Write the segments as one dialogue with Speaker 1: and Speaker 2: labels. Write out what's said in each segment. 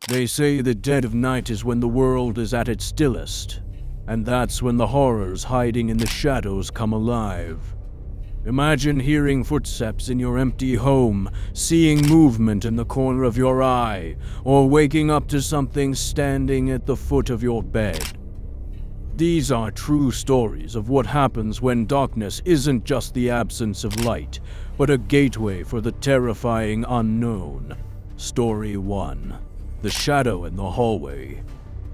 Speaker 1: They say the dead of night is when the world is at its stillest, and that's when the horrors hiding in the shadows come alive. Imagine hearing footsteps in your empty home, seeing movement in the corner of your eye, or waking up to something standing at the foot of your bed. These are true stories of what happens when darkness isn't just the absence of light, but a gateway for the terrifying unknown. Story 1. The Shadow in the Hallway.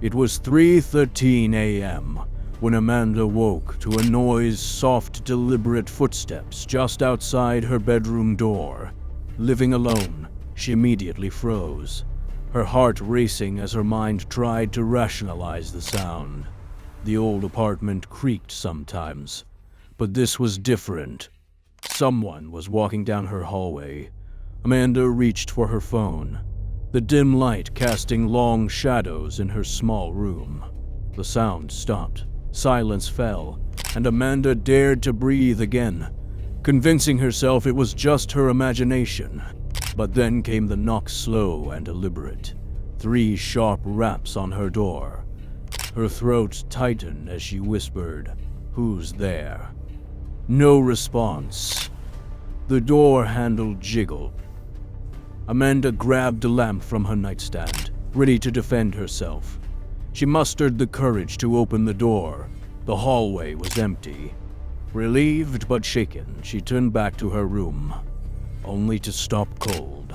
Speaker 1: It was 3:13 a.m. when Amanda woke to a noise, soft, deliberate footsteps just outside her bedroom door. Living alone, she immediately froze, her heart racing as her mind tried to rationalize the sound. The old apartment creaked sometimes, but this was different. Someone was walking down her hallway. Amanda reached for her phone, the dim light casting long shadows in her small room. The sound stopped, silence fell, and Amanda dared to breathe again, convincing herself it was just her imagination. But then came the knock, slow and deliberate. 3 sharp raps on her door. Her throat tightened as she whispered, "Who's there?" No response. The door handle jiggled. Amanda grabbed a lamp from her nightstand, ready to defend herself. She mustered the courage to open the door. The hallway was empty. Relieved but shaken, she turned back to her room, only to stop cold.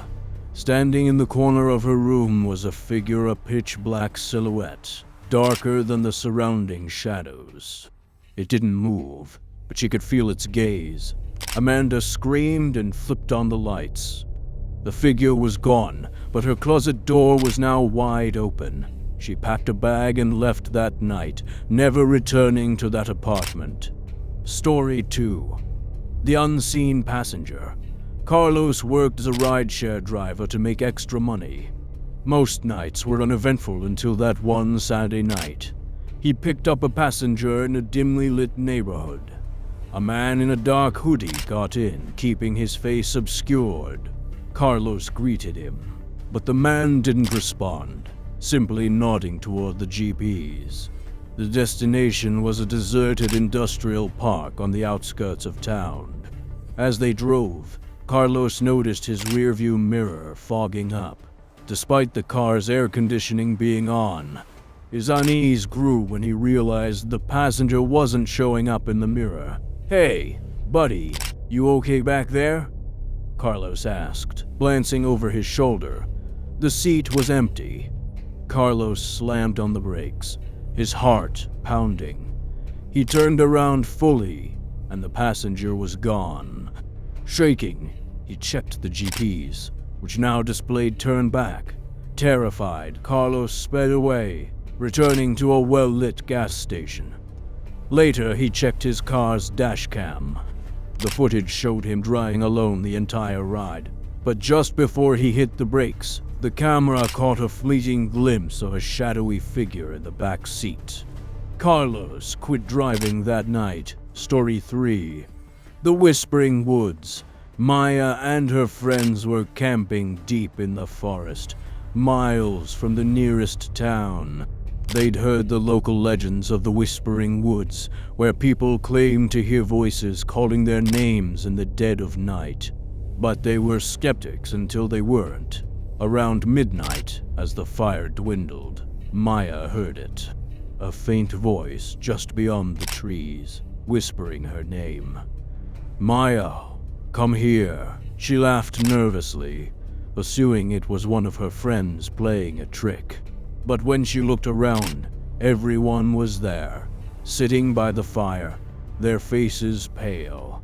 Speaker 1: Standing in the corner of her room was a figure, a pitch-black silhouette, darker than the surrounding shadows. It didn't move, but she could feel its gaze. Amanda screamed and flipped on the lights. The figure was gone, but her closet door was now wide open. She packed a bag and left that night, never returning to that apartment. Story 2. The Unseen Passenger. Carlos worked as a rideshare driver to make extra money. Most nights were uneventful until that one Saturday night. He picked up a passenger in a dimly lit neighborhood. A man in a dark hoodie got in, keeping his face obscured. Carlos greeted him, but the man didn't respond, simply nodding toward the GPS. The destination was a deserted industrial park on the outskirts of town. As they drove, Carlos noticed his rearview mirror fogging up. Despite the car's air conditioning being on, his unease grew when he realized the passenger wasn't showing up in the mirror. "Hey, buddy, you okay back there?" Carlos asked, glancing over his shoulder. The seat was empty. Carlos slammed on the brakes, his heart pounding. He turned around fully, and the passenger was gone. Shaking, he checked the GPS, which now displayed turn back. Terrified, Carlos sped away, returning to a well-lit gas station. Later, he checked his car's dashcam. The footage showed him driving alone the entire ride, but just before he hit the brakes, the camera caught a fleeting glimpse of a shadowy figure in the back seat. Carlos quit driving that night. Story 3. The Whispering Woods. Maya and her friends were camping deep in the forest, miles from the nearest town. They'd heard the local legends of the Whispering Woods, where people claimed to hear voices calling their names in the dead of night. But they were skeptics until they weren't. Around midnight, as the fire dwindled, Maya heard it. A faint voice just beyond the trees, whispering her name. "Maya, come here." She laughed nervously, assuming it was one of her friends playing a trick. But when she looked around, everyone was there, sitting by the fire, their faces pale.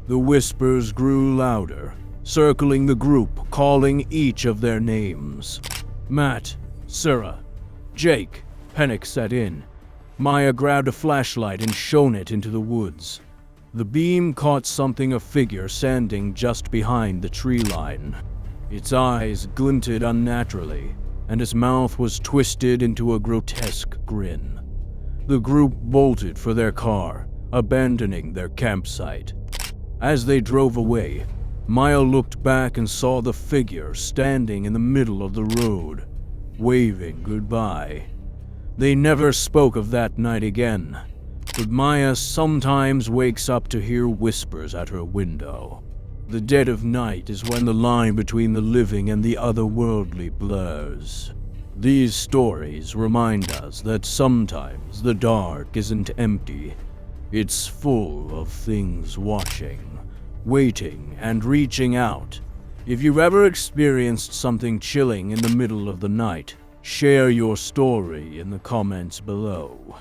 Speaker 1: The whispers grew louder, circling the group, calling each of their names. Matt, Sarah, Jake. Panic set in. Maya grabbed a flashlight and shone it into the woods. The beam caught something, a figure standing just behind the tree line. Its eyes glinted unnaturally, and his mouth was twisted into a grotesque grin. The group bolted for their car, abandoning their campsite. As they drove away, Maya looked back and saw the figure standing in the middle of the road. waving goodbye. They never spoke of that night again, but Maya sometimes wakes up to hear whispers at her window. The dead of night is when the line between the living and the otherworldly blurs. These stories remind us that sometimes the dark isn't empty. It's full of things watching, waiting, and reaching out. If you've ever experienced something chilling in the middle of the night, share your story in the comments below.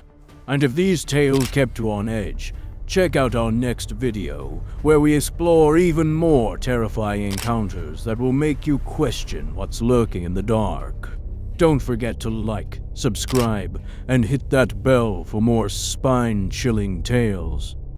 Speaker 1: And if these tales kept you on edge, check out our next video, where we explore even more terrifying encounters that will make you question what's lurking in the dark. Don't forget to like, subscribe, and hit that bell for more spine-chilling tales.